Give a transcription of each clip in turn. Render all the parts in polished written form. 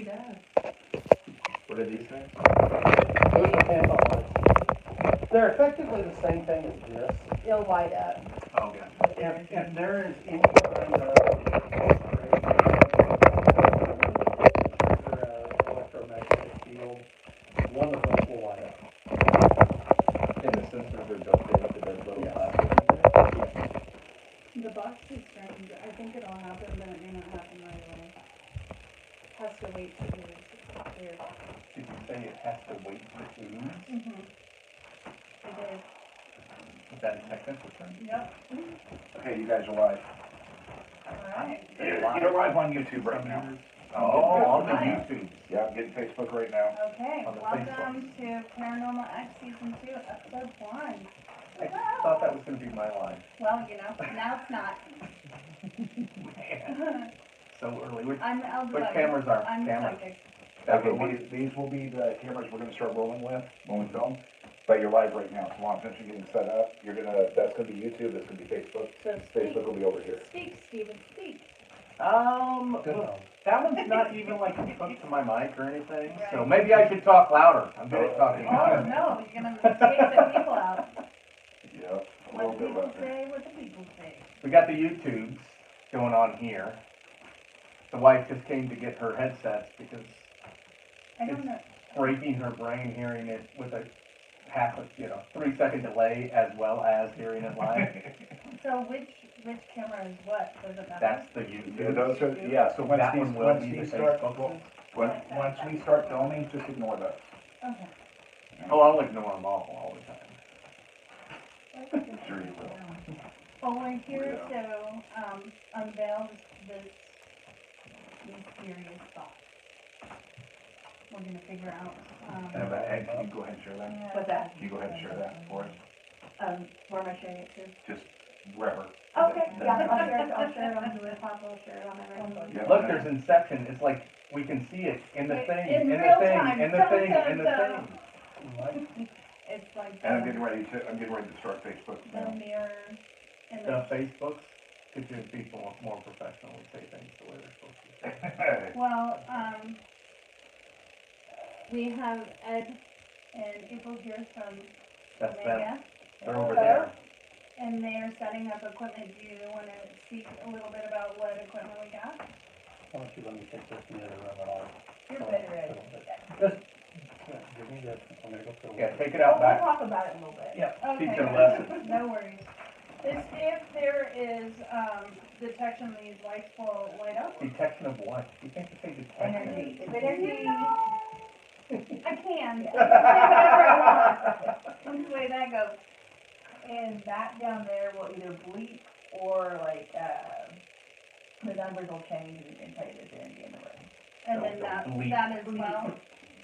she does. What are these things? Those are phantom lights. They're effectively the same thing as this. It'll light up. Oh, gotcha. If there is any kind of electromagnetic field, one of those will light up. And the sensors are built into those little Yes. plastic. The box is strange. I think it'll happen, but it may not happen right away. Has to wait to be clear. Did you say it has to wait for ooze? Mm-hmm. It is. Is that a technical term? Yep. Okay, you guys are live. Alright. You're live on YouTube right now. Oh, on the Right. YouTube. Yeah, I'm getting Facebook right now. Okay, On the welcome to Paranormal X Season 2, Episode 1. I thought that was going to be my line. Well, you know, now it's not. Man, so early. But cameras are I'm cameras. psychic. Okay, these will be the cameras we're gonna start rolling with when we film. But you're live right now, so long as you're getting set up, that's gonna be YouTube, that's gonna be Facebook. So Facebook will be over here. speak, Steven, speak. Good Well, one. that one's not even like hooked to my mic or anything, so Right. maybe I should talk louder. I'm good at talking Oh, louder. no, you're gonna take the people out. Yeah, a What little bit people less. say, what the people say. We got the YouTubes going on here. The wife just came to get her headsets because I don't know. breaking her brain hearing it with a 3-second delay as well as hearing it live. So which camera is what? Does it matter? That's the YouTube. Yeah, those are, yeah, so That one will once be the these start, Facebook. once we start filming, just ignore those. Okay. Oh, I'll ignore them all the time. Sure you will. Well, we're here to unveil this mysterious thought. We're gonna figure out. Ed, can you go ahead and share that? What's that? Can you go ahead and share that for us? Where am I sharing it to? Just wherever. Okay, yeah, I'll share it on the laptop, I'll share it on my regular. Yeah. Look, there's Inception. It's like we can see it in the thing, In in the real thing, time. in the thing, in the Dun, thing. It's like And I'm getting ready to start Facebook the now. mirror and The the, Facebooks could just be more professional and say things the way they're supposed to. well, we have Ed and April here from That's them. Omega, They're over there. and they are setting up equipment. Do you wanna speak a little bit about what equipment we got? Why don't you let me take this in the other room and I'll. You're better at it. Just, give me this, I'm gonna go through. Yeah, take it out We'll back. talk about it in a little bit. Yeah, teach Okay. them a lesson. No worries. If there is, detection, these lights will light up. Detection of what? You think you say detection? Energy. It's Energy. energy. I can. I can say whatever I want. That's the way that goes. And that down there will either bleep or like, the numbers will change and tell you there's energy in the room. And then that as well.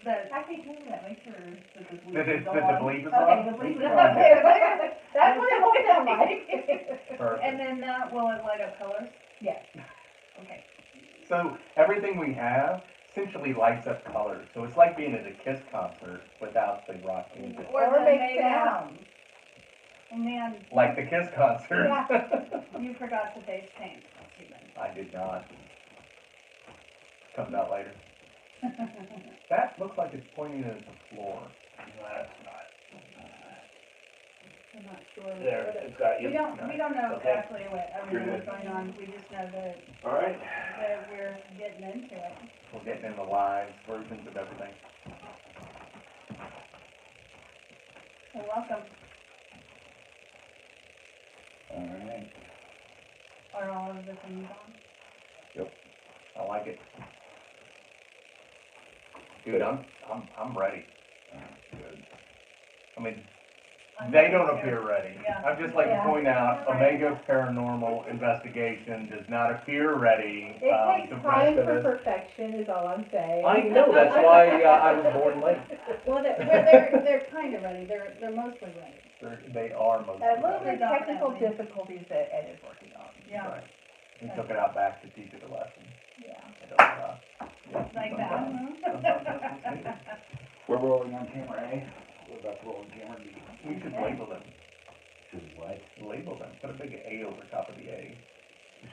The, Actually, tell me that, make sure that the bleep That is the on. bleep is Okay, on? the bleep is on. Okay, that's what it will sound like. Perfect. and then that, will it light up colors? Yes. Okay. So everything we have essentially lights up colors. So it's like being at a Kiss concert without the rock music. Or Or the make made out. sounds. Oh man, Like the Kiss concert. you forgot to face paint, Stephen. I did not. Comes out later. That looks like it's pointing at the floor. That's not. I'm not sure. There, it's got you. We don't know Okay. exactly what everything You're is going on. We just know that All right. we're getting into it. We're getting in the live versions of everything. Well, welcome. All right. Are all of the things on? I like it. Dude, I'm ready. Good. I mean, I'm they ready don't too. appear ready. Yeah. I'd just like to point out, Omega Paranormal Investigation does not appear ready. It takes The time rest of for us- perfection is all I'm saying. I know, that's why I was born late. Well, they're kind of ready. They're mostly ready. They are most A little They're bit of technical dominantly. difficulties that Ed is working on. Yeah, Right. We took it out back to teach it a lesson. Yeah. It don't, yeah, like that. sometimes that's needed. We're rolling on camera A. We're about to roll on camera B. We should label them. Should what? Label them. Put a big A over top of the A.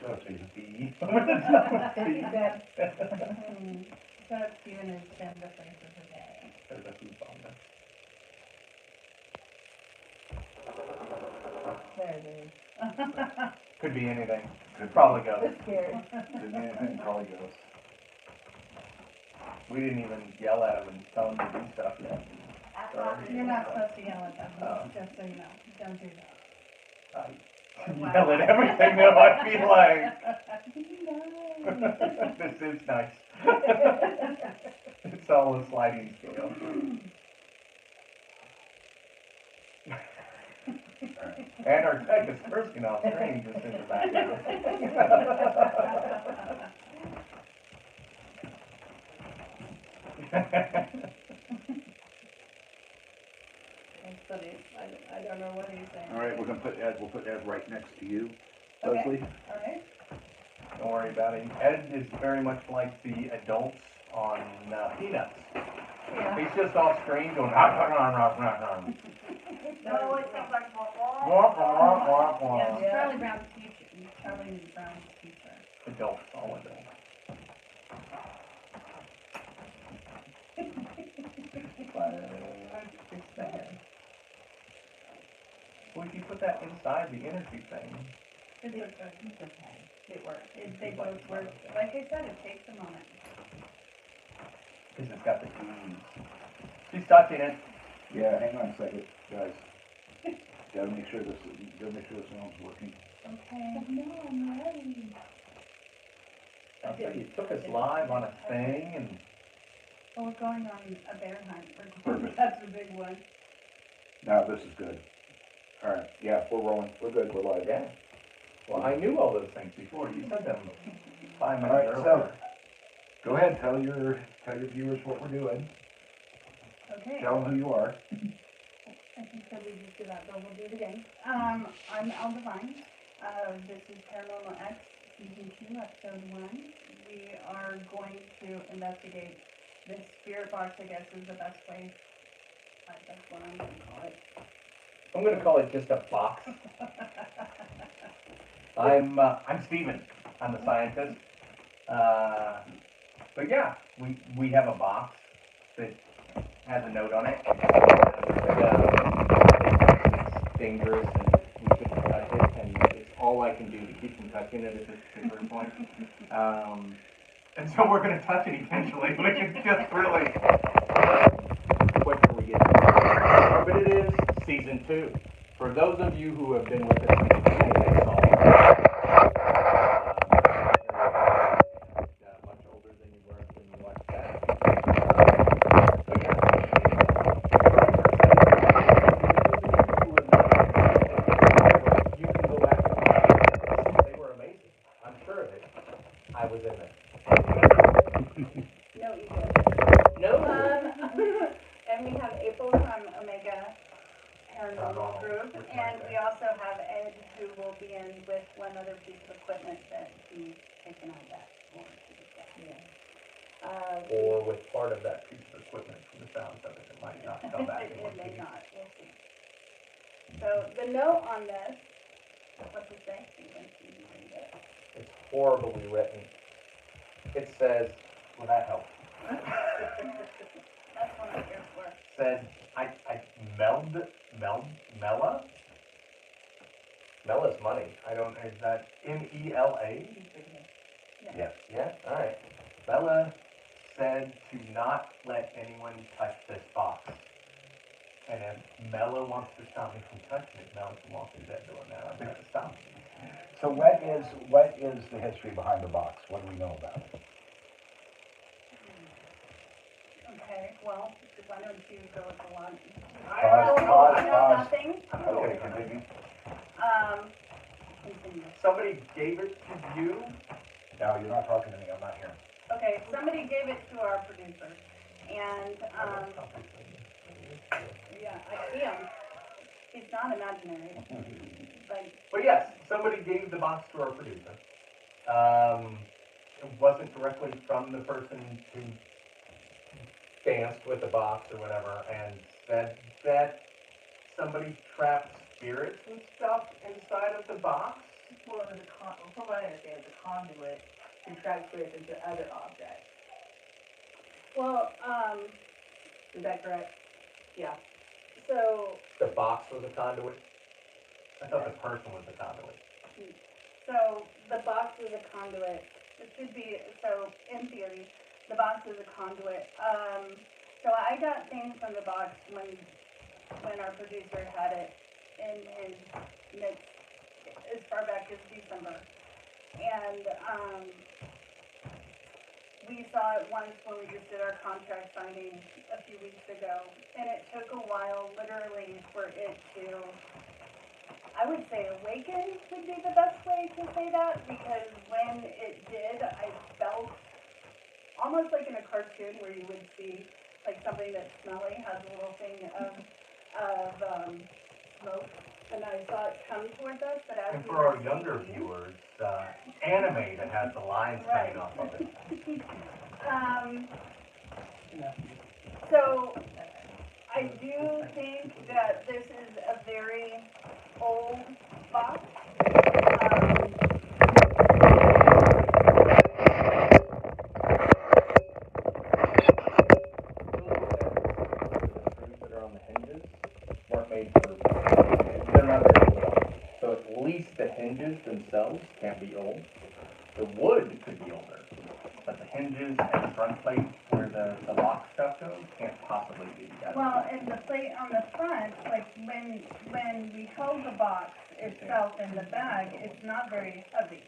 Shut up, Steve. B over the top of the Thank you, B. Deb. Hmm. But the place of the day. There's a hoop on there. There it is. Could be anything. Could Probably ghosts. It's scared. Could be anything, probably goes. We didn't even yell at them and tell them to do stuff yet. You're not supposed to yell at them, Oh. just so you know. Don't do that. Yell at everything though, I feel like. This is nice. It's all a sliding scale. And our tech is cursing off screen just in the background. That's funny. I don't know what he's saying. All right, we'll put Ed right next to you, Okay. Leslie. Alright. Don't worry about him. Ed is very much like the adults on Peanuts. Yeah. He's just off screen going, "Ah, rah, rah, rah, rah, rah." No, it sounds like Wah, wah, wah, wah, wah. Yeah, it's Charlie Brown's teacher. Charlie Brown's teacher. Adults, all adults. Well, if you put that inside the energy thing, It's okay. It's okay. It works. They both work. Like I said, it takes a moment. because it's got the keys. She's touching it. Yeah, hang on a second, guys. Gotta make sure this sound's working. Okay. No, I'm ready. I'll tell you, it took us live on a thing and Well, we're going on a bear hunt. Perfect. That's a big one. Now, this is good. All right, yeah, we're rolling, we're good, we're live. yeah. Well, I knew all those things before. You said them 5 minutes All right, earlier. so, go ahead, tell your viewers what we're doing. Okay. Tell them who you are. I think that we just did that, but we'll do it again. I'm Elle Devine. This is Paranormal X, Season 2, Episode 1. We are going to investigate this spirit box, I guess is the best way. That's what I'm going to call it. I'm gonna call it just a box. I'm Steven. I'm the scientist. But yeah, we have a box that has a note on it. It's dangerous and we shouldn't touch it, and it's all I can do to keep from touching it at this particular point. And so we're gonna touch it eventually, which is just really quicker we get to it. But it is season 2. For those of you who have been with us from the beginning, that's all. Much older than you were when you watched that. But yeah. You can go back and watch. They were amazing. I'm sure of it. I was in there. No ego. No. And we have April from Omega Paranormal Group, and we also have Ed, who will be in with one other piece of equipment that he's taken on that for today. Or with part of that piece of equipment from the sounds of it, it might not come back in one It may piece. not, we'll see. So the note on this, what's it say? Steven, can you read it? It's horribly written. It says, well, that helps. That's what I'm here for. Says, Mela? Mela's money. I don't, is that M-E-L-A? Yeah. Yeah, alright. Mela said to not let anyone touch this box. And if Mela wants to stop me from touching it, Mela can walk through that door now. I'm gonna stop. So what is the history behind the box? What do we know about it? Okay, well, why don't you go with the one? Pause. I know nothing. Okay, continue. Continue. Somebody gave it to you? No, you're not talking to me, I'm not here. Okay, somebody gave it to our producer, and, yeah, I see him. He's not imaginary, but, But yes, somebody gave the box to our producer. It wasn't directly from the person who danced with the box or whatever, and said that somebody trapped spirits and stuff inside of the box. Well, it was from what I understand, it's a conduit to track spirits into other objects. Well, Is that correct? Yeah. so, The box was a conduit? I thought the person was the conduit. so the box is a conduit. It should be, so in theory, the box is a conduit. So I got things from the box when our producer had it in his midst as far back as December. And, we saw it once when we just did our contract signing a few weeks ago. And it took a while, literally, for it to, I would say awaken would be the best way to say that, because when it did, I felt almost like in a cartoon where you would see like something that's smelly has a little thing of smoke, and I saw it come towards us, but as And we for were our younger speaking- viewers, anime that has the lines coming off of it. So I do think that this is a very old box. screws that are on the hinges weren't made for, they're not very old. So at least the hinges themselves can't be old. The wood could be older, but the hinges and the front plate where the lock stuff goes can't possibly be that. Well, and the plate on the front, like when we held the box itself in the bag, it's not very heavy.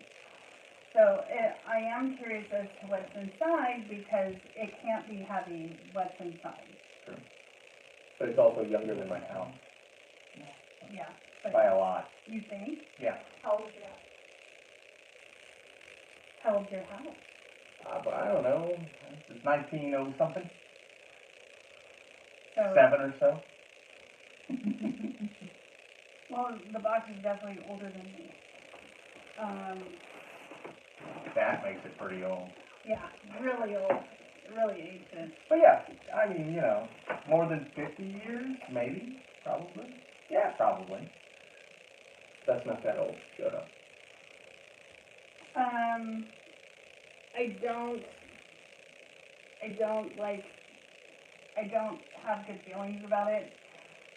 So I am curious as to what's inside because it can't be heavy what's inside. But it's also younger than my house Yeah, by but a lot. you think? Yeah. How old's your house? How old's your house? But I don't know, it's 1900 something, So, 7 or so. well, the box is definitely older than me. That makes it pretty old. Yeah, really old, really ancient. But yeah, I mean, you know, more than 50 years, maybe, probably. Yeah, probably. That's not that old, shut up. I don't have good feelings about it.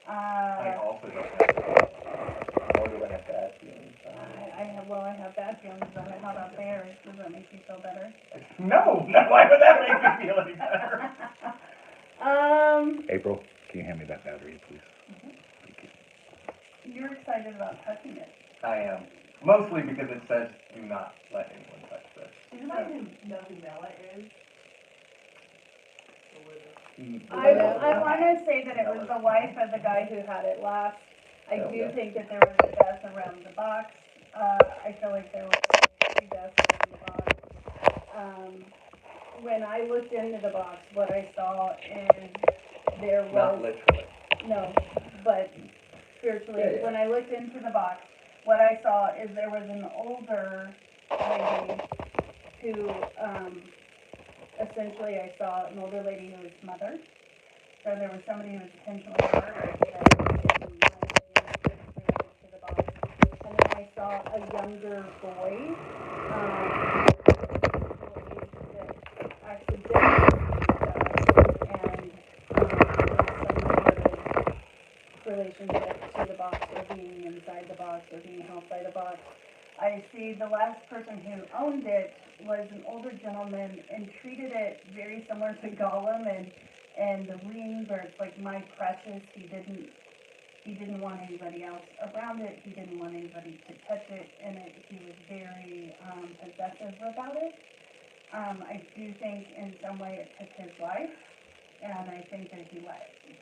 I also don't have, nor do I have bad feelings. I have bad feelings about it. How about theirs? Does that make you feel better? No, why would that make me feel any better? April, can you hand me that battery, please? You're excited about touching it. I am. Mostly because it says, do not let anyone touch this. Does anybody know who Bella is? I wanna say that it was the wife of the guy who had it last. I do think that there was a death around the box. I feel like there was 2 deaths around the box. When I looked into the box, what I saw is there Not was, literally. no, but spiritually, Yeah, yeah. when I looked into the box, what I saw is there was an older lady who, essentially I saw an older lady who was smothered. So there was somebody who was intentionally murdered that didn't related to the body. And then I saw a younger boy, that accidentally and there was some sort of relationship to the box or being inside the box or being held by the box. I see the last person who owned it was an older gentleman and treated it very similar to Gollum and the rings, where it's like my precious. He didn't want anybody else around it. He didn't want anybody to touch it, and he was very possessive about it. I do think in some way it took his life, and I think that he let it.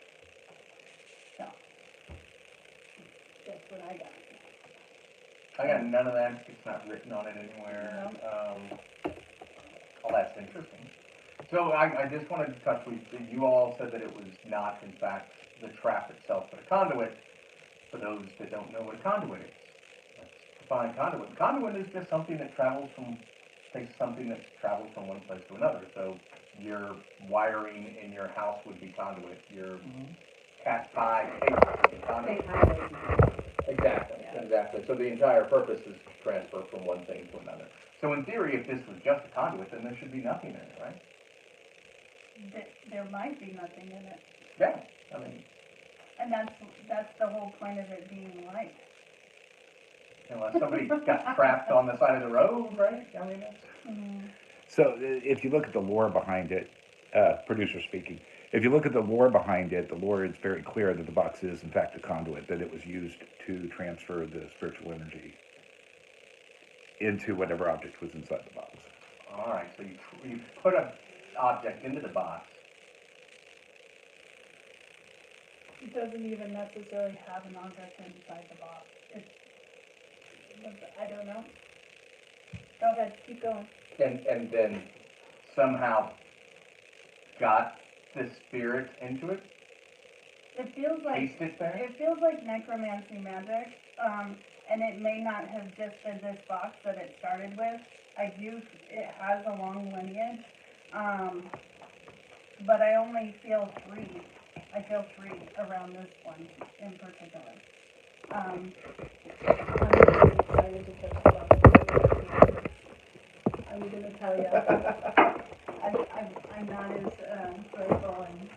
So that's what I got. I got none of that, it's not written on it anywhere. Well, that's interesting. So I just wanted to touch with, you all said that it was not, in fact, the trap itself, but a conduit. For those that don't know what a conduit is, let's define conduit. Conduit is just something that takes something that's traveled from one place to another. So your wiring in your house would be conduit. Your cat pie paper would be conduit. Exactly. So the entire purpose is to transfer from one thing to another. So in theory, if this was just a conduit, then there should be nothing in it, right? there might be nothing in it. Yeah, I mean, And that's the whole point of it being light. unless somebody got trapped on the side of the road, right? I mean, that's. So if you look at the lore behind it, producer speaking, if you look at the lore behind it, the lore is very clear that the box is in fact a conduit, that it was used to transfer the spiritual energy into whatever object was inside the box. All right, so you put an object into the box. It doesn't even necessarily have an object inside the box. I don't know. Go ahead, keep going. And then somehow got the spirit into it, It feels like placed it there. it feels like necromancy magic, and it may not have just been this box that it started with. It has a long lineage, but I only feel three. I feel three around this one in particular. I'm really excited to touch the box. I'm gonna tell you, I'm not as grateful, and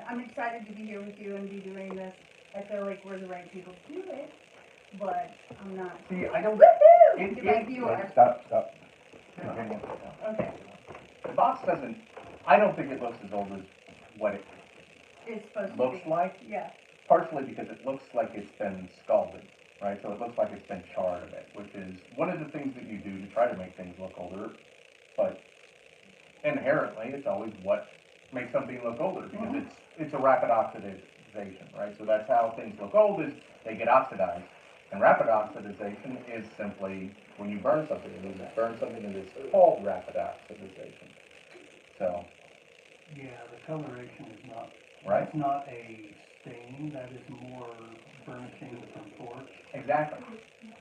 I'm excited to be here with you and be doing this. I feel like we're the right people to do it, but I'm not. See, I don't. Woohoo! To my viewers. Stop. Okay, The box doesn't. I don't think it looks as old as what it it's supposed to looks be. like. Yeah. Partially because it looks like it's been scalded, right? So it looks like it's been charred a bit, which is one of the things that you do to try to make things look older. But inherently, it's always what makes something look older because it's a rapid oxidation, right? So that's how things look old is they get oxidized. And rapid oxidization is simply when you burn something, and you burn something that is called rapid oxidization. So, Yeah, the coloration is not, right? it's not a stain, that is more burnishing from torch. Exactly.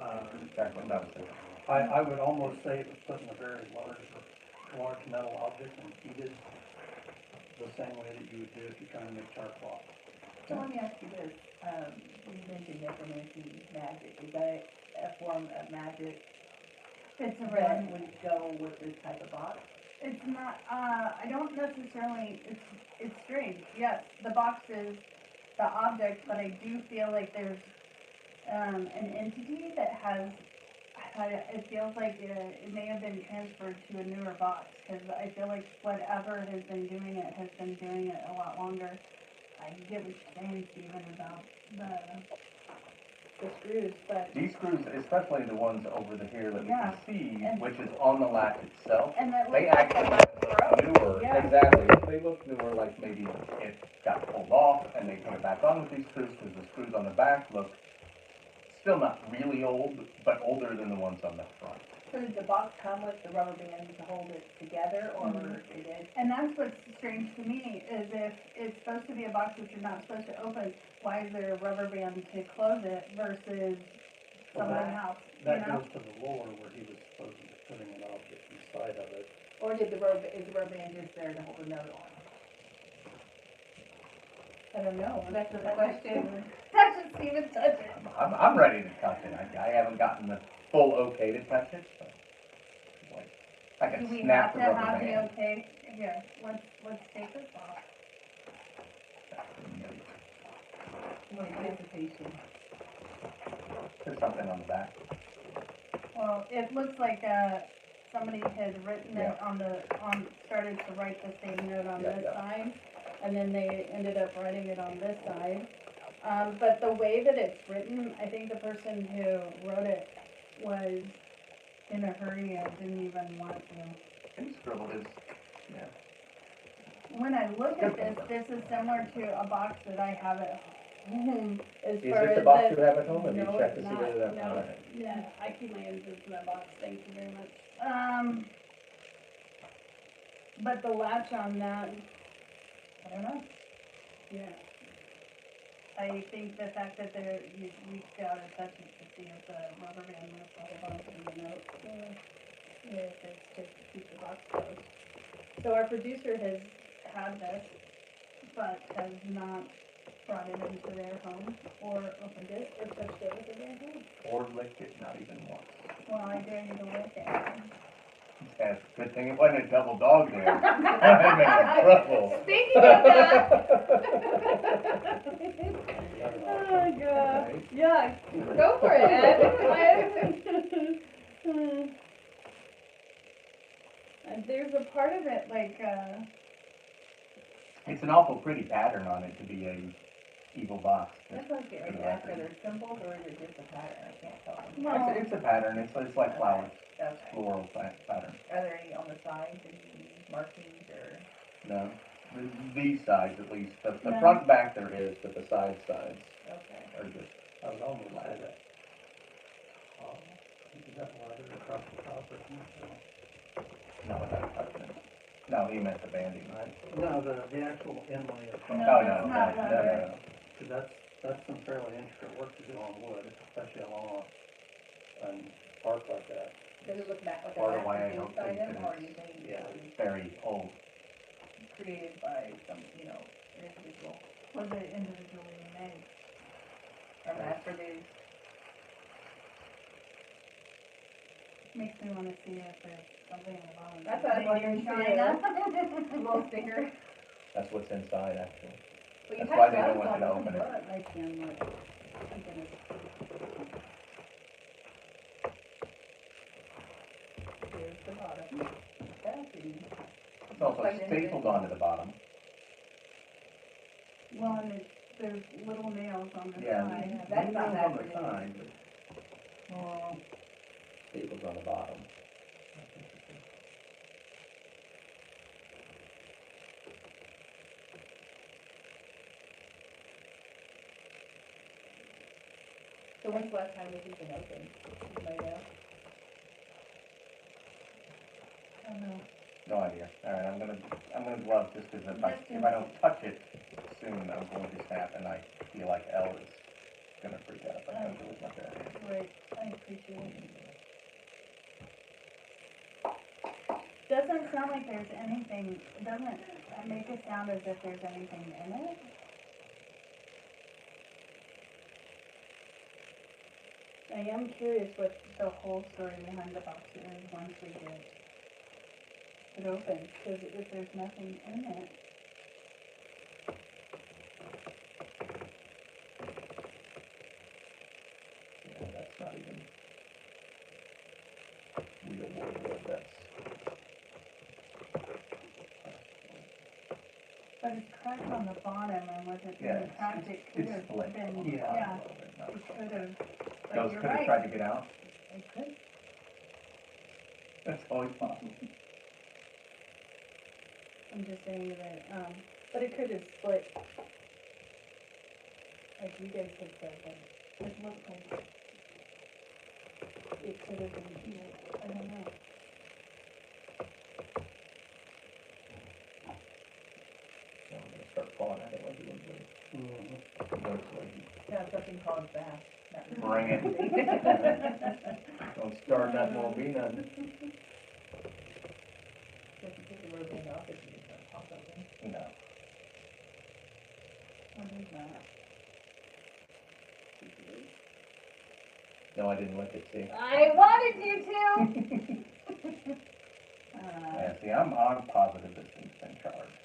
Uh, Exactly what that was thinking. I would almost say it was put in a very large metal object and heated the same way that you would do if you're trying to make charcoal. So let me ask you this, you mentioned necromancy magic, is that a form of magic It's a that really, would go with this type of box? it's not, I don't necessarily, it's strange. Yes, the box is the object, but I do feel like there's, an entity that has, it feels like it may have been transferred to a newer box, because I feel like whatever has been doing it has been doing it a lot longer. I get what you're saying, Stephen, about the screws, but, These screws, especially the ones over the here that we Yeah. can see, And- which is on the latch itself, and that they looks like actually a look newer. Yeah. Exactly. They look newer, like maybe it got pulled off and they put it back on with these screws because the screws on the back look still not really old, but older than the ones on the front. So did the box come with the rubber band to hold it together, or did it? And that's what's strange to me, is if it's supposed to be a box that you're not supposed to open, why is there a rubber band to close it versus something else, you That know? goes to the lore where he was supposedly putting an object inside of it. Or did is the rubber band just there to hold another one? I don't know. That's the question. Touch it, Steven, touch it. I'm ready to touch it. I haven't gotten the full okay to touch it, but like, I Do can we snap have the to rubber have the band. okay? Here, let's take this off. Anticipation. There's something on the back. Well, it looks like, somebody had written it started to write the same note on Yeah, this yeah. side, and then they ended up writing it on this side. But the way that it's written, I think the person who wrote it was in a hurry and didn't even want to. He scribbled his, yeah. When I look at this is similar to a box that I have at home, as Is far it the as box you have at home? Have you No, checked it's to see not. whether that? No. all right. Yeah, I keep my instruments in that box, thank you very much. But the latch on that, I don't know. Yeah. I think the fact that you reached out and touched it to see if the rubber band was all on to the note, if it's just to keep the box closed. So our producer has had this, but has not brought it into their home, or opened it, or touched it with their home. Or licked it, not even once. Well, I dare you to look at it. Yeah, good thing it wasn't a double dog there. I'd been in trouble. Speaking of that. Oh, God. Right? Yeah, go for it, Ed. And there's a part of it, like, It's an awful pretty pattern on it to be a evil box. That's what I was getting ready to ask, are there symbols or is it just a pattern? I can't tell. well, It's a pattern, it's like flowers, Okay. floral pattern. Are there any on the sides, any markings or? No, these sides at least, the No. front and back there is, but the sides Okay. are just, I would almost say that. Is that leather across the top or something? no, without touching it. No, he meant the banding, right? No, the actual inlay of. No, Oh, it's no, not no, leather. no. Cause that's some fairly intricate work to do on wood, especially along a bark like that. Does it look back like Part a of why I masterpiece don't by think them, that or it's- do you think Yeah, it it's very old. was created by some, individual was it individually made? or mass produced? Makes me wanna see if there's something along. That's what I was wondering, China. A little sticker. That's what's inside, actually. Well, you That's have why they gloves don't want you to on, open it. look. I can look. I'm gonna. Here's the bottom. Sassy. It's also Like stapled onto the bottom. Well, and there's little nails on the Yeah, side. that's not on bad the for side, but staples on the bottom. So when's the last time this has been opened? Anybody know? I don't know. No idea. Alright, I'm gonna glove just because if I don't touch it soon, I'm going to snap, and I feel like Elle is gonna freak out if I touch it with my bare hands. Right, I appreciate it. Doesn't sound like there's anything, doesn't make it sound as if there's anything in it. I am curious what the whole story behind the box is once we get it open, because if there's nothing in it. Yeah, that's not even real wood, that's. But it's cracked on the bottom, and with it Yeah, being cracked, it could it's have split. been, Yeah. yeah, A little bit, not it split. could have, but Those you're could have right. tried to get out. It could. That's always possible. I'm just saying that, but it could have split. Like you guys had said, but it looked like it could have been healed. I don't know. So I'm gonna start pulling at it like it was looks like Yeah, something called bass. Bring it. Don't start, nothing won't be nothing. If you take the rubber band off, it's just gonna pop open. No. What is that? No, I didn't lick it, see? I wanted you to! Yeah, see, I'm positive this thing's been charged.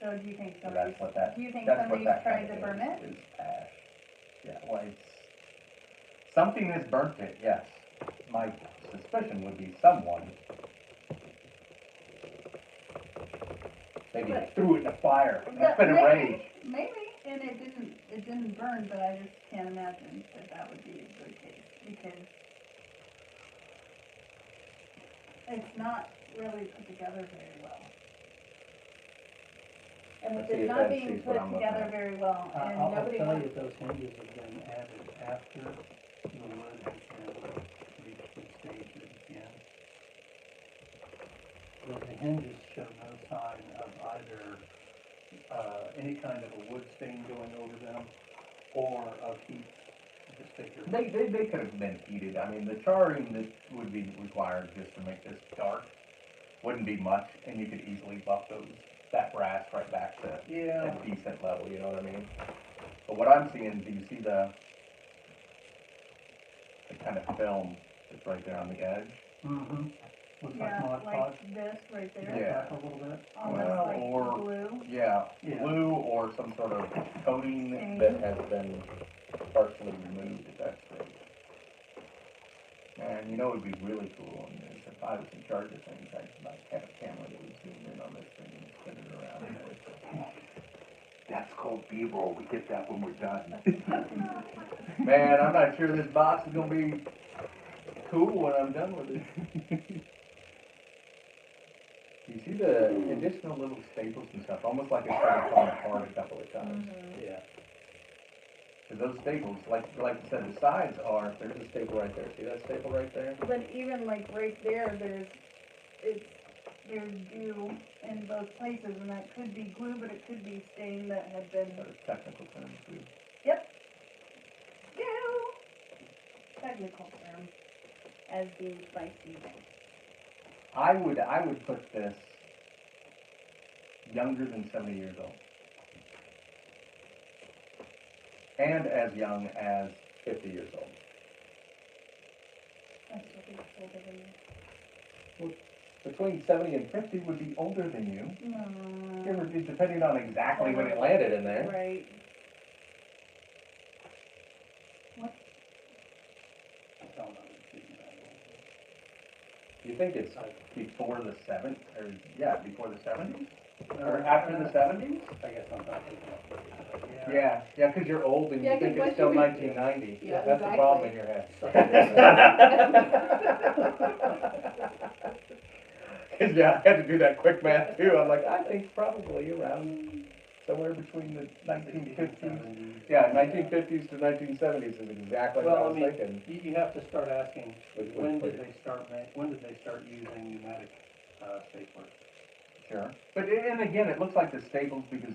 So do you think So somebody's, that's what that, do you think that's what somebody's that tried kind to of burn it? is ash. Yeah, well, it's, something has burnt it, yes. My suspicion would be someone maybe But- threw it in the fire, and that's But been a rage. Maybe, and it didn't burn, but I just can't imagine that would be a good case, because it's not really put together very well. And with Let's see it if not that being sees put what I'm looking together at. very well, and I'll nobody tell you wants, those hinges have been added after the wood has been reached the stage that it can. The hinges show no sign of either, any kind of a wood stain going over them or of heat disfigurement. They could have been heated, I mean, the charring that would be required just to make this dark wouldn't be much, and you could easily buff that brass right back to Yeah. a decent level, you know what I mean? But what I'm seeing, do you see the kind of film that's right there on the edge? Mm-hmm. Looks like Yeah, Mod like Podge. this right there. Yeah. Back a little bit. On Well, this like or- blue. Yeah, Yeah. blue or some sort of coating Stain. that has been partially removed, if that's great. And you know what would be really cool, and if I was in charge of things, I'd like have a camera that would zoom in on this thing and spin it around and everything. That's called B-roll. We get that when we're done. Man, I'm not sure this box is gonna be cool when I'm done with it. You see the additional little staples and stuff, almost like it started falling apart a couple of times. Yeah. So those staples, like I said, the sides are, there's a staple right there. See that staple right there? But even like right there, there's glue in both places, and that could be glue, but it could be stain that had been That's a technical term too. glue. Technical term, as being spicy. I would put this younger than 70 years old. And as young as 50 years old. I still think it's older than you. Between 70 and 50 would be older than you. No. It would be depending on exactly when it landed in there. Right. I don't know. Do you think it's before the 70s? Or, yeah, before the 70s? Or after the 70s? I guess I'm not thinking of it. Yeah, because you're old and Yeah, you think 'cause it's still once you 1990. Yeah, That's the exactly. problem in your head. Because, yeah, I had to do that quick math too. I'm like, I think probably around somewhere between the 1950s. Yeah, 1950s to 1970s is exactly what I Well, I was mean, thinking. you have to start asking, Which when was did they start using pneumatic, staplers? Sure. But, and again, it looks like the staples, because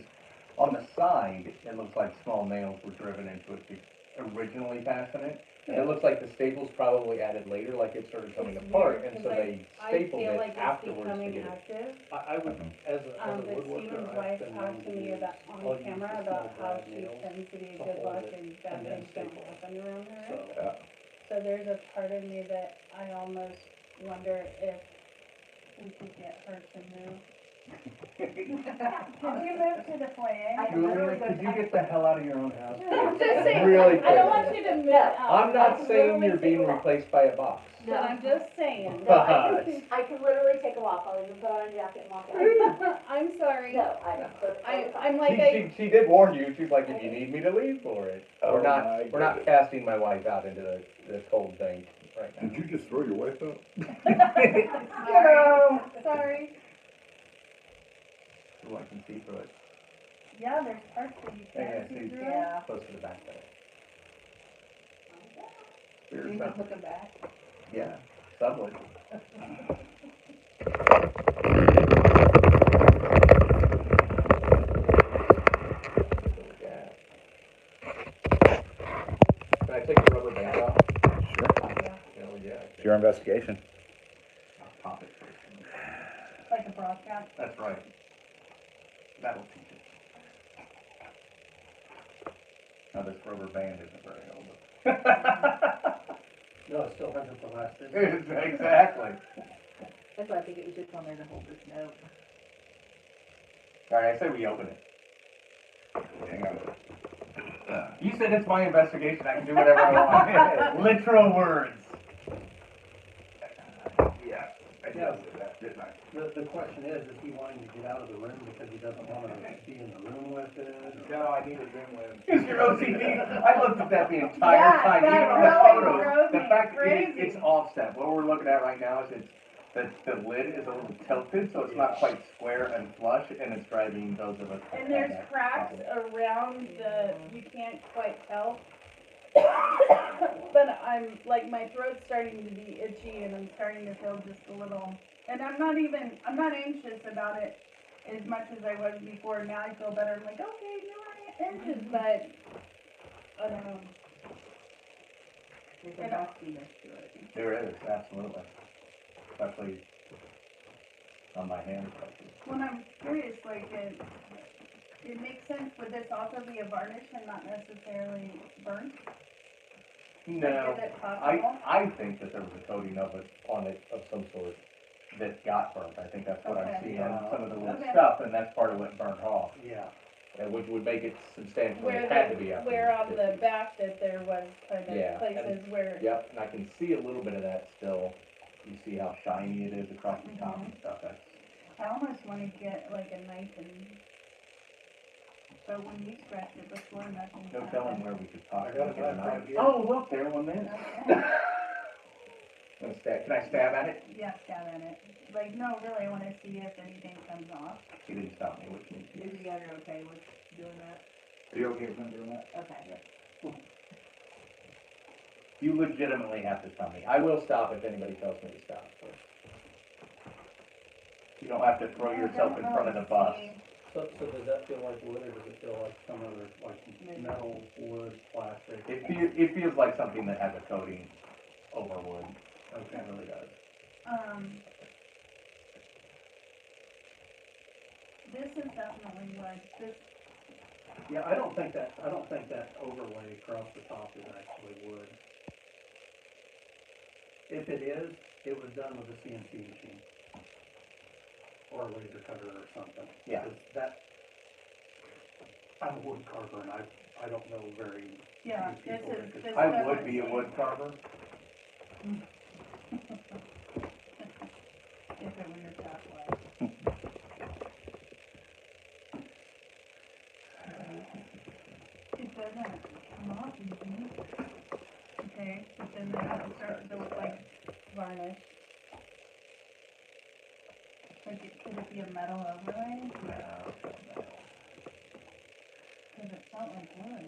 on the side, it looks like small nails were driven into it originally passing it. It looks like the staples probably added later, like it started coming It's apart, weird, and so 'cause they I stapled feel it like it's afterwards to becoming get it. active. I would, as a But woodworker, Stephen's I've wife been talked to known me use- about I'll on use camera the about small how brad she nails tends to be a to good hold luck it, and bad and then things don't staple it. happen around her. So, So there's a part of me that I almost wonder if we could get her to move. Could you move to the foyer? Julia, could you get the hell out of your own house? I'm just saying, Really I don't quick. want you to move out. I'm not Like, saying literally you're take being a walk. replaced by a box. But I'm just saying. No, I can literally take a walk. I'll even put on a jacket and walk out. I'm sorry. No, I'm I'm like a, She did warn you, she's like, if you need me to leave for it. Oh We're my not goodness. casting my wife out into the cold thing right now. Did you just throw your wife out? sorry. So I can see through it. Yeah, there's parts that you Yeah, can't see see, through. Yeah. close to the back there. You Weird can stuff. hook them back. Yeah, subway. Yeah. Can I take the rubber band off? Sure. Oh, yeah. It's your investigation. I'll pop it first. Like a broadcast. That's right. That'll teach it. Now, this rubber band isn't very old. no, it still hasn't the last bit. Exactly. That's why I think it was just on there to hold this note. All right, I say we open it. Hang on. You said it's my investigation, I can do whatever I want. Literal words. Yeah, I Yeah. did that, didn't I? The question is he wanting to get out of the room because he doesn't want to be in the room with it? No, I need a room with. Is your OCD? I looked at that the entire Yeah, time, that even on the really photos. drove The me fact that crazy. it's offset. What we're looking at right now is the lid is a little tilted, so it's not quite square and flush, and it's driving those of us. that And have there's that cracks problem. around you can't quite tell. But I'm, like, my throat's starting to be itchy and I'm starting to feel just a little, and I'm not anxious about it as much as I was before. Now I feel better. I'm like, okay, no more anxious, but I don't know. There's a Yeah. nastiness to it. There is, absolutely. Especially on my hands. When I'm curious, like, it makes sense. Would this also be a varnish and not necessarily burnt? No, Like, is it possible? I think that there was a coating of it on it of some sort. that got burnt. I think that's what I'm Okay. seeing on some of the little Okay. stuff, and that's part of what burnt off. Yeah, And which would make it substantially, Where it had to be up. in where on the 50s. back that there was kind Yeah, of places where, Yep, and I can see a little bit of that still. You see how shiny it is across the top and stuff, that's. I almost wanna get like a knife and, so when you scratched it before, nothing No happened. telling where we could I possibly got a get a knife knife. right here. Oh, look, there one is. Okay. Can I stab at it? Yeah, stab at it. Like, no, really, I wanna see if anything comes off. He didn't stop me, which means Is you guys are okay with doing that? Are you okay with him doing that? Okay. you legitimately have to tell me. I will stop if anybody tells me to stop. But you don't have to throw yourself in front of the bus. so does that feel like wood, or does it feel like some other, like metal, wood, plastic? It feels like something that has a coating over wood. Okay. It really does. This is definitely wood. This, Yeah, I don't think that overlay across the top is actually wood. If it is, it was done with a CNC machine. Or a laser cutter or something. Yeah. Because that, I'm a wood carver and I don't know very yeah, few this people is, that could- this I doesn't would be a seem- wood carver. If it were your pathway. It doesn't come off easy. Okay, but then it starts to look like varnish. Like, could it be a metal overlay? Cause it felt like wood.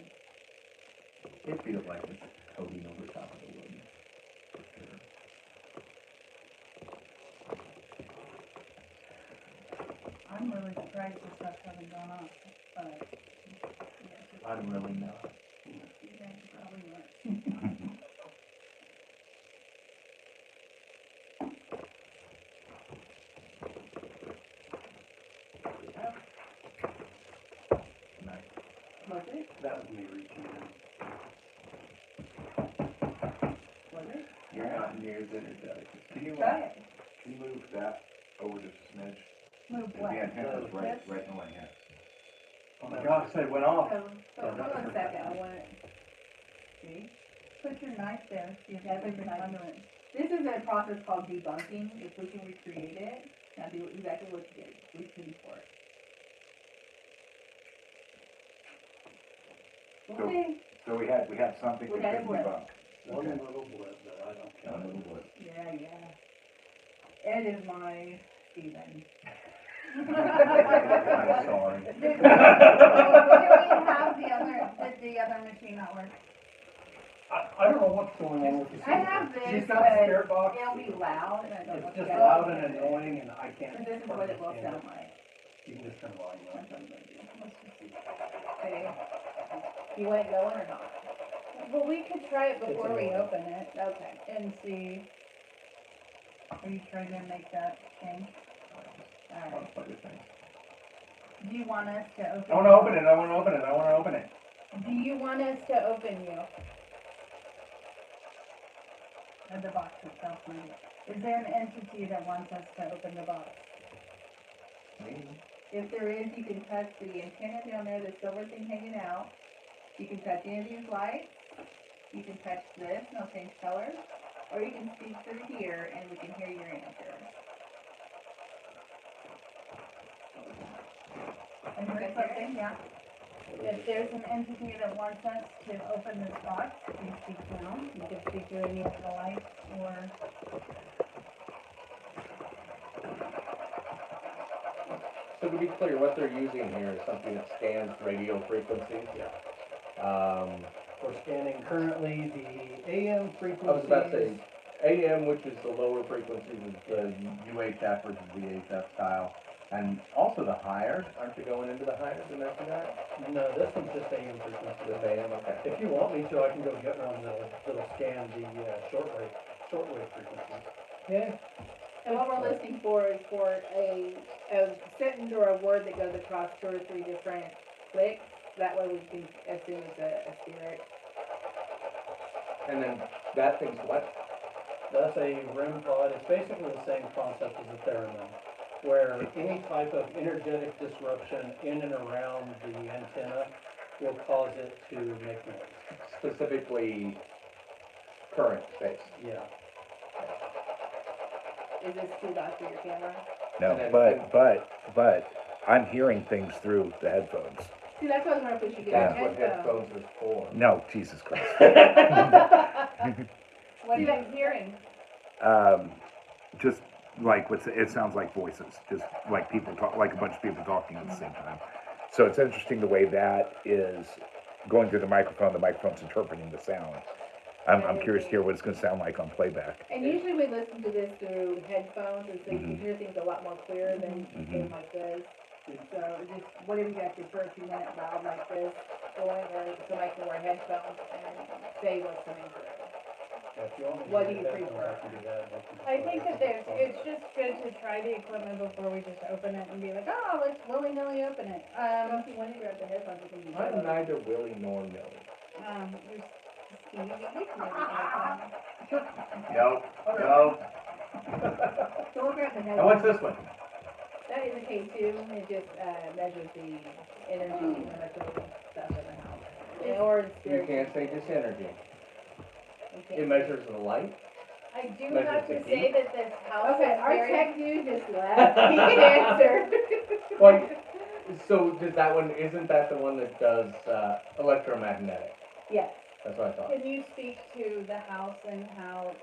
It feels like it's coating over top of the wood. For sure. I'm really surprised this stuff hasn't gone off, but. I'm really not. You guys probably weren't. Nice. Was it? That was me reaching in. Was it? You're not near as energetic. Can you, Try it. can you move that over just a smidge? Move The what? antenna's right, This? right in the way, yeah. Oh my gosh, it went off. So hold on a second, I want it. See? Put your knife there, see if Yeah, there's put anything your knife. under it. This is a process called debunking. If we can recreate it, now do exactly what you did. We can for it. So- Okay. So we had something We we had a couldn't blip. debunk. One Okay. little blip that I don't One count. little blip. Yeah, yeah. Ed is my Steven. I'm sorry. Did we have did the other machine not work? I don't know what's going on with the I have this, She's got a but spirit box. it'll be loud, and I don't know It's if just you guys loud can and hear it. annoying and I can't. But this is what it will understand sound like. You can just turn the volume up. That's what I'm gonna do. Let's just see. Okay. You want it going or not? Well, we could try it before we annoying. open it Okay. and see. Are you trying to make that change? Alright. Do you want us to open? I wanna open it, I wanna open it, I wanna open it. Do you want us to open you? Or the box itself, maybe? Is there an entity that wants us to open the box? If there is, you can touch the antenna down there, the silver thing hanging out. You can touch any of these lights. You can touch this, and it'll change color. Or you can speak through here, and we can hear your answer. I heard something, yeah. If there's an entity that wants us to open this box, please speak now. You can speak through any of the lights or. So to be clear, what they're using here is something that scans radio frequencies. We're scanning currently the AM I frequencies. was about to say, AM, which is the lower frequencies, is the UHF versus VHF style. And also the higher, aren't you going into the higher dimension that? No, this one's just AM frequency. The AM, okay. If you want me to, I can go get one that'll scan the shortwave frequencies. Yeah. And what we're listening for is for a sentence or a word that goes across 2 or 3 different clicks. That way we can assume it's a spirit. And then that thing's what? That's a REM pod. It's basically the same concept as a theremin, where any type of energetic disruption in and around the antenna will cause it to make noise. Specifically, current based. Yeah. Is this too loud for your camera? No, And then- but I'm hearing things through the headphones. See, that's why I was wondering if we should get That's a what headphone. headphones are for. No, Jesus Christ. What are you hearing? Just like it sounds like voices, just like people talk, like a bunch of people talking at the same time. So it's interesting the way that is going through the microphone's interpreting the sound. I'm curious to hear what it's going to sound like on playback. And usually we listen to this through headphones, and so you can Mhm. hear things a lot more clear than Mhm. something like this. So just whatever you got your first few minutes loud like this going, or somebody can wear headphones and say what's coming through. If you want me to What do do you headphones, prefer? I can do that. I think that it's just good to try the equipment before we just open it and be like, oh, let's willy-nilly open it. If you want to grab the headphones, you can use I'm those. neither Willie nor Millie. You're Can you get it? Nope, nope. Don't grab the And headphones. what's this one? That is a K2, it just measures the energy and electrical stuff in the house. Or it's You very. can't say just energy. Okay. It measures the light. I do Measures have the to say heat. that this house Okay, is our very. tech dude just left, he can answer. Well, so does that one, isn't that the one that does electromagnetic? Yes. That's what I thought. Can you speak to the house and how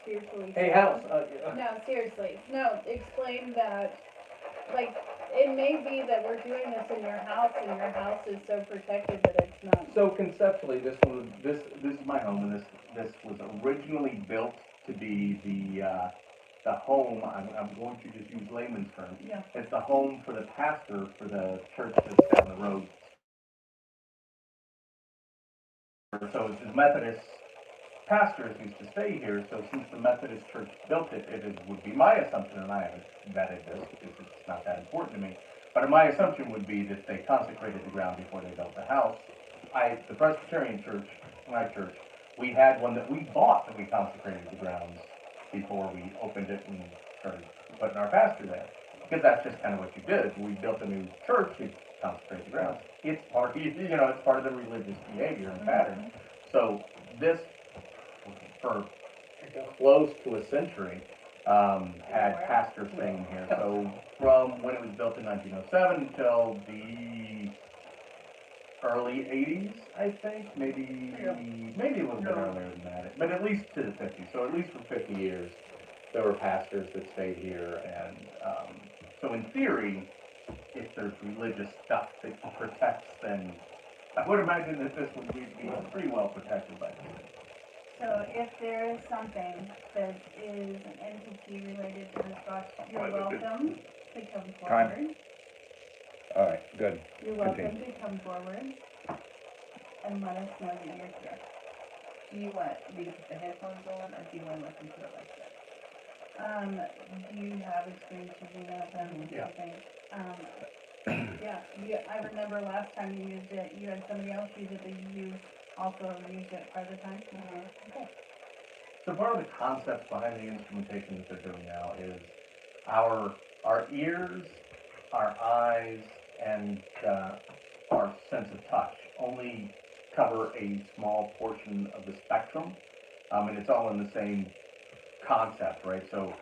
spiritually? Hey, sound? House, No, seriously. No, explain that. Like, it may be that we're doing this in your house and your house is so protected that it's not. so conceptually, this is my home, and this was originally built to be the home. I'm going to just use layman's terms. Yeah. It's the home for the pastor for the church that's down the road. So the Methodist pastors used to stay here. So since the Methodist church built it, would be my assumption, and I haven't vetted this because it's not that important to me. But my assumption would be that they consecrated the ground before they built the house. The Presbyterian church, my church, we had one that we bought that we consecrated the grounds before we opened it and started putting our pastor there. Because that's just kind of what you did. We built a new church, you consecrate the grounds. It's part, it's part of the religious behavior and pattern. So this, for close to a century, had pastors staying here. So from when it was built in 1907 until the early 80s, I think, maybe a little bit earlier than that, but at least to the 50s. So at least for 50 years, there were pastors that stayed here, and so in theory, if there's religious stuff that protects, then I would imagine that this would be pretty well protected by the state. So if there is something that is an entity related to this box, you're welcome to come Time. forward. All right, good. You're welcome Continue. to come forward and let us know that you're here. Do you want me to put the headphones on, or do you want to listen to it like this? Do you have experience using that? Yeah. Yeah, I remember last time you used it, you had somebody else use it, but you also used it part of the time. Okay. So part of the concept behind the instrumentation that they're doing now is our ears, our eyes, and our sense of touch only cover a small portion of the spectrum, and it's all in the same concept, right? So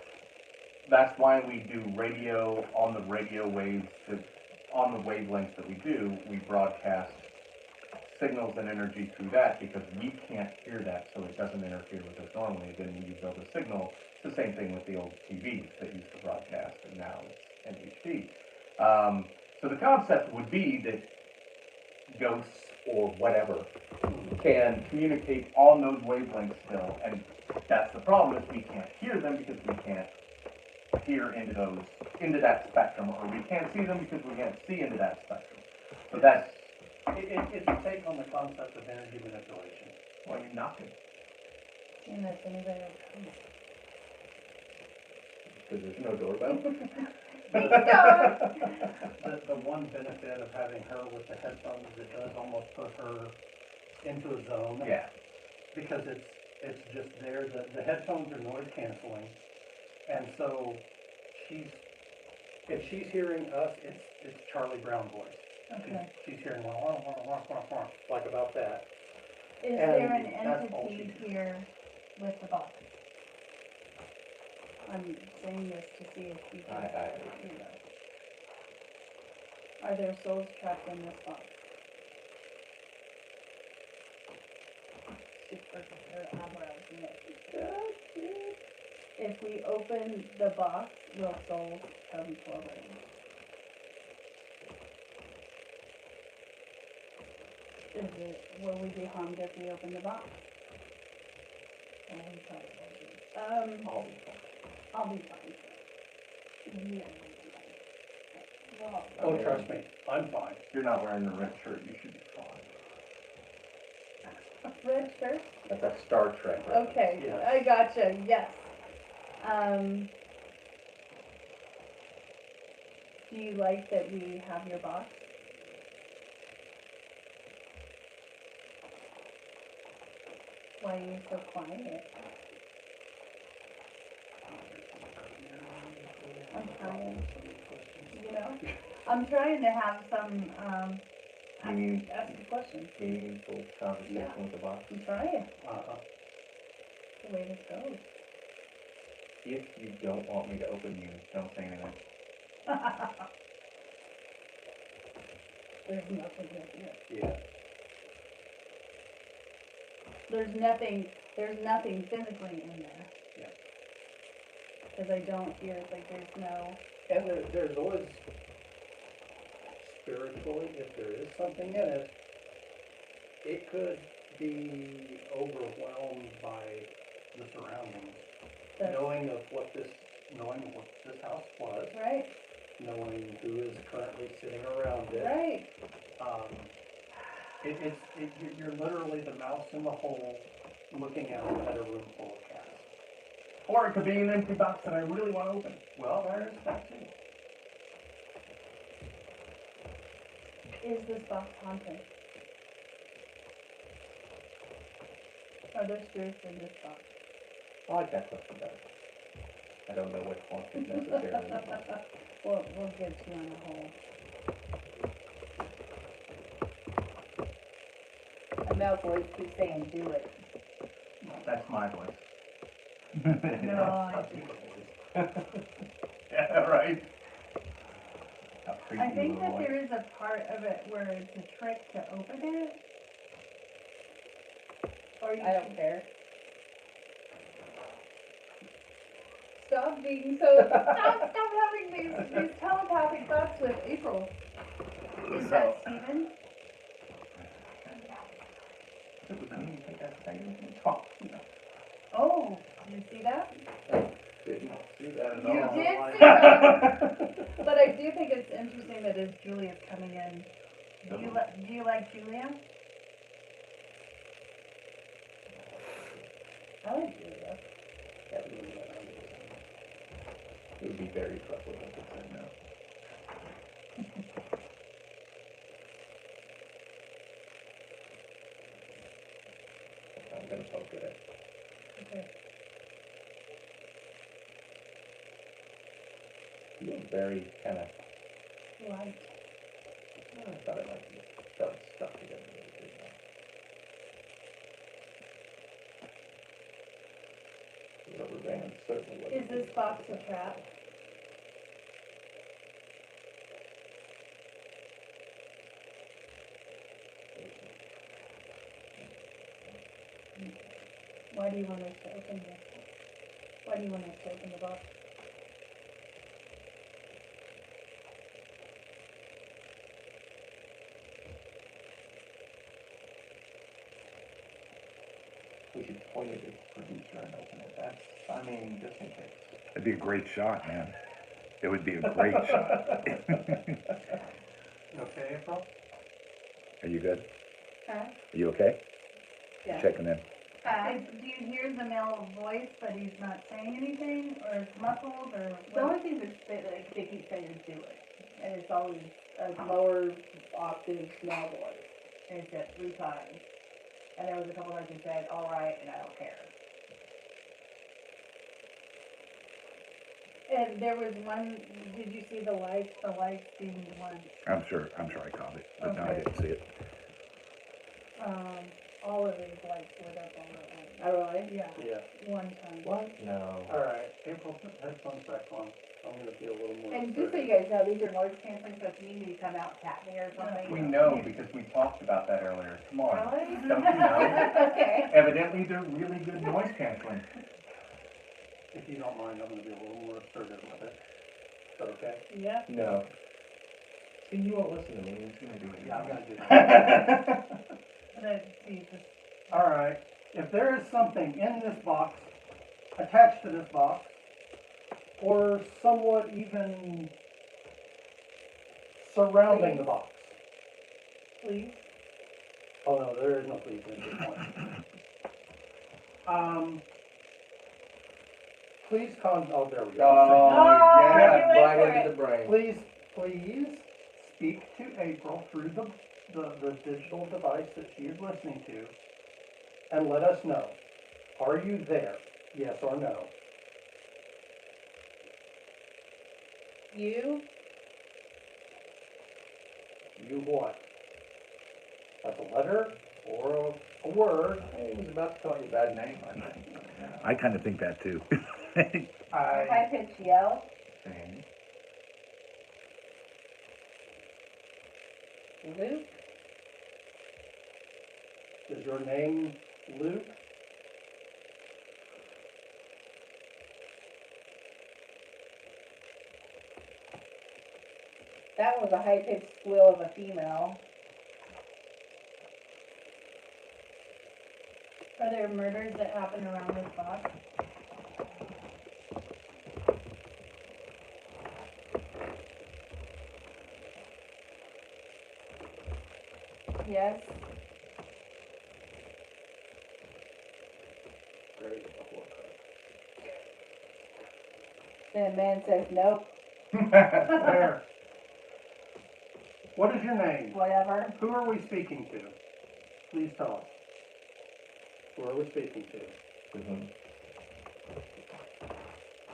that's why we do radio on the radio waves, on the wavelengths that we do. We broadcast signals and energy through that because we can't hear that, so it doesn't interfere with us normally. Then when you build a signal, it's the same thing with the old TVs that used to broadcast, and now it's NHD. So the concept would be that ghosts or whatever can communicate on those wavelengths still, and that's the problem, is we can't hear them because we can't hear into that spectrum, or we can't see them because we can't see into that spectrum. So that's, It's a take on the concept of energy manipulation. well, you're knocking, And if anybody else comes. because there's no doorbell. The one benefit of having her with the headphones is it does almost put her into a zone. Yeah. Because It's just there, the headphones are noise canceling, and so if she's hearing us, it's Charlie Brown voice. Okay. She's hearing wah, wah, wah, wah, wah, wah, like about that. Is And there an that's all entity she- here with the box? I'm saying this to see if you can. I- Are there souls trapped in this box? Super, her eyebrows, If we open the box, will souls come forward? Will we be harmed if we open the box? And we probably will be. I'll be fine. I'll be fine. Yeah. Well, Oh, trust me, I'm fine. You're not wearing the red shirt, you should be fine. red shirt? That's a Star Trek reference. Okay, Yes. I gotcha, yes. Do you like that we have your box? Why are you so quiet? I'm trying, I'm trying to have some, You mean ask a question. meaningful conversation with the box? I'm trying, Uh-huh. the way this goes. If you don't want me to open you, don't say anything. There's nothing here. Yeah. There's nothing physically in there. Yeah. Cause I don't hear, like, there's no, And there's always, spiritually, if there is something in it, it could be overwhelmed by the surroundings. That's- Knowing what this house was, right, knowing who is currently sitting around it. right. You're literally the mouse in the hole looking out at a room full of cats. Or it could be an empty box that I really want to open. Well, there's that too. Is this box haunted? Are there spirits in this box? I like that question better. I don't know what haunted necessarily means. We'll get you on a hole. And that voice keeps saying, do it. That's my voice. No, I Yeah, right. How I creepy think little that voice. there is a part of it where it's a trick to open it. Or you I don't care. stop being so, stop having these telepathic thoughts with April. Is that Steven? It was me, you think that's how you talk. Oh, did you see that? Didn't see that at You all. did see that, but I do think it's interesting that as Julia's coming in, do you like Julia? I like Julia. It would be very troubling if it said no. I'm gonna poke at it. Okay. You look very kind of, Light. I thought it might be stuck together. The rubber band certainly wasn't. Is this box a trap? Why do you want us to open this? Why do you want us to open the box? We should point it at the producer and open it. That's, I mean, just in case. It'd be a great shot, man. It would be a great shot. Okay, April? Are you good? Huh? Are you okay? Yeah. Checking in. Do you hear the male voice, but he's not saying anything, or it's muffled, or The what? only thing that's like they keep saying is do it, and it's always a lower octave, small voice. Is it 3 times? And there was a couple of who said, all right, and I don't care. And there was one, did you see the lights being the one, I'm sure I caught it, but no, I Okay. didn't see it. all of these lights lit up all at once. Oh, really? Yeah, Yeah. one time. What? No. All right, April, put headphones back on. I'm gonna be a little more. And just so assertive. you guys know, these are noise canceling, so if you need me to come out and tap me or something. We know because we talked about that earlier. Come on. Really? Don't you know? Okay. Evidently, they're really good noise canceling. If you don't mind, I'm gonna be a little more assertive with it. Is that okay? Yep. No. See, you won't listen to me. It's gonna do it. Yeah, I'm gonna do that. Let's see, this, All right, if there is something in this box, attached to this box, or somewhat even surrounding the box. please. Oh, no, there is no please at this point. Please oh, there we go. Oh, yeah, Yeah, right for into the brain. Please speak to April through the digital device that she is listening to, and let us know. Are you there? Yes or no? You? You what? That's a letter or a word? He was about to call you a bad name, I think. I kind of think that too. High pitched yell? And Luke? Is your name Luke? That was a high pitched squeal of a female. Are there murders that happen around this box? Yes. Then man says nope, There. What is your name? whatever. Who are we speaking to? Please tell us. Who are we speaking to?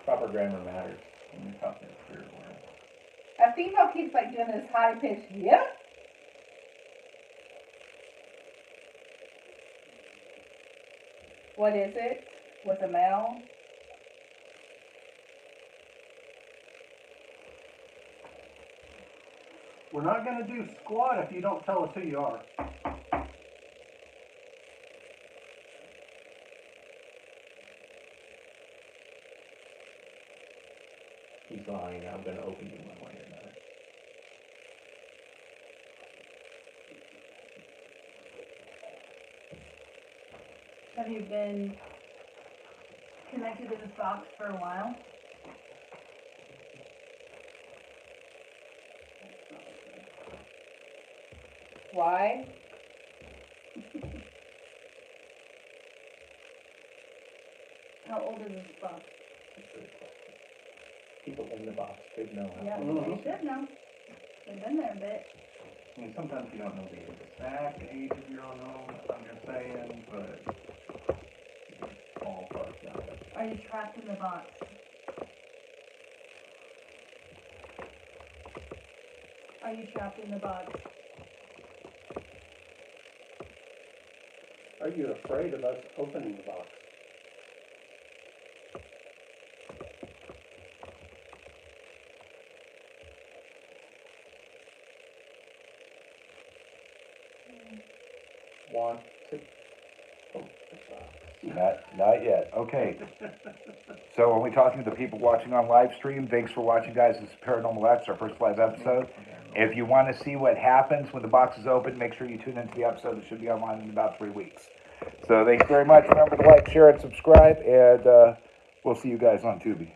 proper grammar matters when you're talking to a spirit world. A female keeps like doing this high pitched yep. What is it? With a male? We're not gonna do squat if you don't tell us who you are. He's lying. I'm going to open you one way or another. Have you been connected to this box for a while? Why? How old is this box? That's a good question. People in the box could know. Yeah, they should know. They've been there a bit. I mean, sometimes you don't know the exact age of your own home, I'm just saying, but it's all parts of it. Are you trapped in the box? Are you trapped in the box? Are you afraid of us opening the box? Want to open the box. Not yet. Okay. So are we talking to the people watching on live stream? Thanks for watching, guys. This is Paranormal X, our first live episode. If you want to see what happens when the box is open, make sure you tune into the episode. It should be online in about 3 weeks. So thanks very much. Remember to like, share, and subscribe, and we'll see you guys on Tubi.